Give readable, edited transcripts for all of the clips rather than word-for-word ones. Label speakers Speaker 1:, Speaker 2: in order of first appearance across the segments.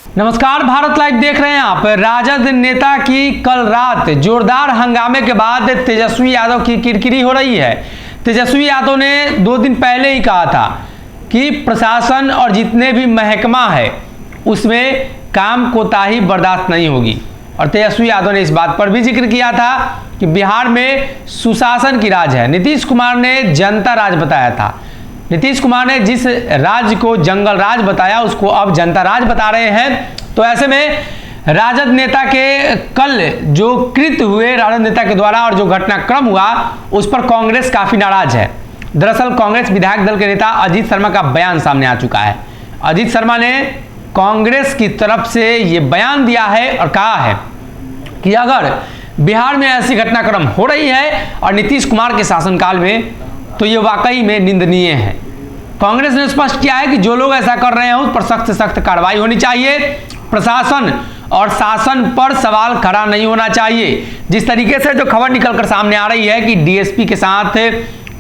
Speaker 1: नमस्कार, भारत लाइव देख रहे हैं आप। राजद नेता की कल रात जोरदार हंगामे के बाद तेजस्वी यादव की किरकिरी हो रही है। तेजस्वी यादव ने 2 दिन पहले ही कहा था कि प्रशासन और जितने भी महकमा है उसमें काम कोताही बर्दाश्त नहीं होगी। और तेजस्वी यादव ने इस बात पर भी जिक्र किया था कि बिहार में सुशासन की राज है। नीतीश कुमार ने जनता राज बताया था। नीतीश कुमार ने जिस राज्य को जंगल राज बताया उसको अब जनता राज बता रहे हैं। तो ऐसे में राजद नेता के कल जो कृत्य हुए राजद नेता के द्वारा और जो घटनाक्रम हुआ उस पर कांग्रेस काफी नाराज है। दरअसल कांग्रेस विधायक दल के नेता अजीत शर्मा का बयान सामने आ चुका है। अजीत शर्मा ने कांग्रेस की तरफ से ये बयान दिया है और कहा है कि अगर बिहार में ऐसी घटनाक्रम हो रही है और नीतीश कुमार के शासनकाल में तो ये वाकई में निंदनीय है। कांग्रेस ने स्पष्ट किया है कि जो लोग ऐसा कर रहे हैं उस पर सख्त से सख्त कार्रवाई होनी चाहिए। प्रशासन और शासन पर सवाल खड़ा नहीं होना चाहिए। जिस तरीके से जो खबर निकलकर सामने आ रही है कि डीएसपी के साथ,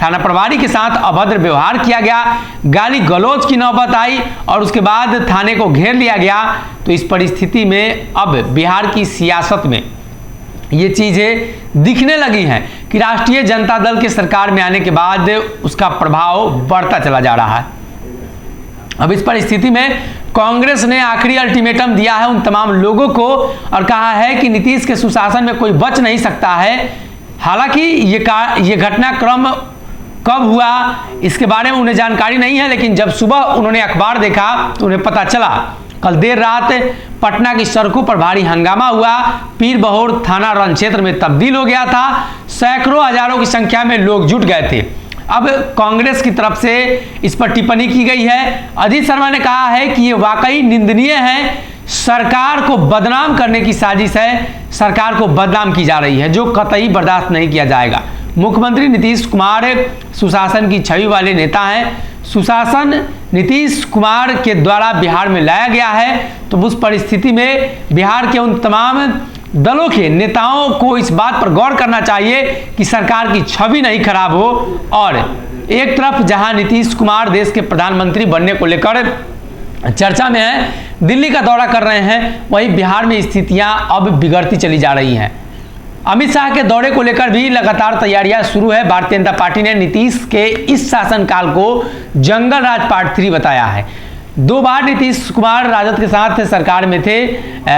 Speaker 1: थाना प्रभारी के साथ अभद्र व्यवहार किया गया, गाली गलौज की नौबत आई और उसके बाद थाने को घेर लिया गया, तो इस परिस्थिति में अब बिहार की सियासत में ये चीजें दिखने लगी हैं कि राष्ट्रीय जनता दल के सरकार में आने के बाद उसका प्रभाव बढ़ता चला जा रहा है। अब इस परिस्थिति में कांग्रेस ने आखिरी अल्टीमेटम दिया है उन तमाम लोगों को और कहा है कि नीतीश के सुशासन में कोई बच नहीं सकता है। हालांकि ये घटनाक्रम कब हुआ इसके बारे में उन्हें जानकारी नहीं है, लेकिन जब सुबह उन्होंने अखबार देखा तो उन्हें पता चला। कल देर रात पटना की सड़कों पर भारी हंगामा हुआ। पीर बहोर थाना रण क्षेत्र में तब्दील हो गया था। सैकड़ों हजारों की संख्या में लोग जुट गए थे। अब कांग्रेस की तरफ से इस पर टिप्पणी की गई है। अजीत शर्मा ने कहा है कि ये वाकई निंदनीय है। सरकार को बदनाम करने की साजिश है। सरकार को बदनाम की जा रही है जो कतई बर्दाश्त नहीं किया जाएगा। मुख्यमंत्री नीतीश कुमार सुशासन की छवि वाले नेता हैं। सुशासन नीतीश कुमार के द्वारा बिहार में लाया गया है। तो उस परिस्थिति में बिहार के उन तमाम दलों के नेताओं को इस बात पर गौर करना चाहिए कि सरकार की छवि नहीं खराब हो। और एक तरफ जहां नीतीश कुमार देश के प्रधानमंत्री बनने को लेकर चर्चा में है, दिल्ली का दौरा कर रहे हैं, वहीं बिहार में स्थितियां अब बिगड़ती चली जा रही हैं। अमित शाह के दौरे को लेकर भी लगातार तैयारियां शुरू है। भारतीय जनता पार्टी ने नीतीश के इस शासनकाल को जंगल राज पार्ट 3 बताया है। 2 बार नीतीश कुमार राजद के साथ सरकार में थे।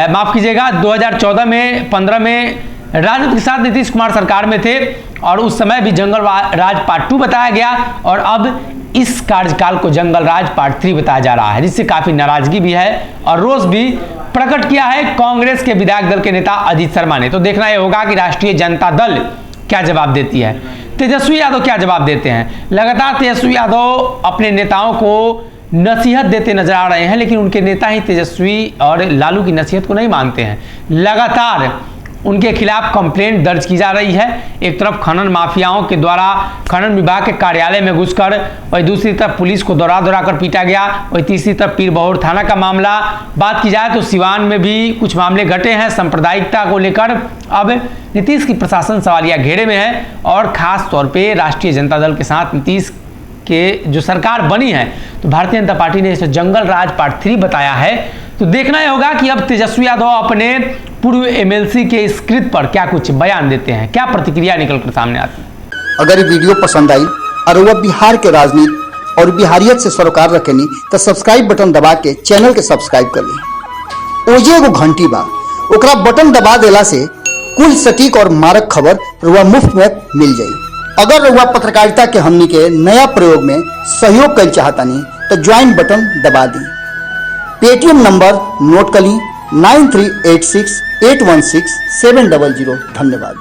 Speaker 1: माफ कीजिएगा, 2014 में 15 में राजद के साथ नीतीश कुमार सरकार में थे और उस समय भी जंगल राज पार्ट 2 बताया गया और अब इस कार्यकाल को जंगल राज पार्ट 3 बताया जा रहा है, जिससे काफी नाराजगी भी है और रोष भी प्रकट किया है कांग्रेस के विधायक दल के नेता अजीत शर्मा ने। तो देखना यह होगा कि राष्ट्रीय जनता दल क्या जवाब देती है, तेजस्वी यादव क्या जवाब देते हैं। लगातार तेजस्वी यादव अपने नेताओं को नसीहत देते नजर आ रहे हैं, लेकिन उनके नेता ही तेजस्वी और लालू की नसीहत को नहीं मानते हैं। लगातार उनके खिलाफ कंप्लेंट दर्ज की जा रही है। एक तरफ खनन माफियाओं के द्वारा खनन विभाग के कार्यालय में घुसकर, वहीं दूसरी तरफ पुलिस को दौड़ा दौड़ा कर पीटा गया, वहीं तीसरी तरफ पीर बहोर थाना का मामला। बात की जाए तो सिवान में भी कुछ मामले घटे हैं सांप्रदायिकता को लेकर। अब नीतीश की प्रशासन सवालिया घेरे में है और खास तौर पर राष्ट्रीय जनता दल के साथ नीतीश के जो सरकार बनी है, तो भारतीय जनता पार्टी ने इसे जंगल राज पार्ट 3 बताया है। तो देखना यह होगा कि अब तेजस्वी यादव अपने पूर्व एमएलसी के इस कृत्य पर क्या कुछ बयान देते हैं, क्या प्रतिक्रिया निकलकर सामने आती है।
Speaker 2: अगर ये वीडियो पसंद आई और वह बिहार के राजनीति और बिहारियत से सरोकार रखेनी तो सब्सक्राइब बटन दबा के चैनल के सब्सक्राइब कर ली। ओजे एगो घंटी बा, ओकरा बटन दबा देला से कुल सटीक और मारक खबर रुआ मुफ्त में मिल जाई। अगर रुआ पत्रकारिता के हमनी के नया प्रयोग में सहयोग कर चाहतानी तो ज्वाइन बटन दबा दी। पेटीएम नंबर नोट कर ली 9386816700। धन्यवाद।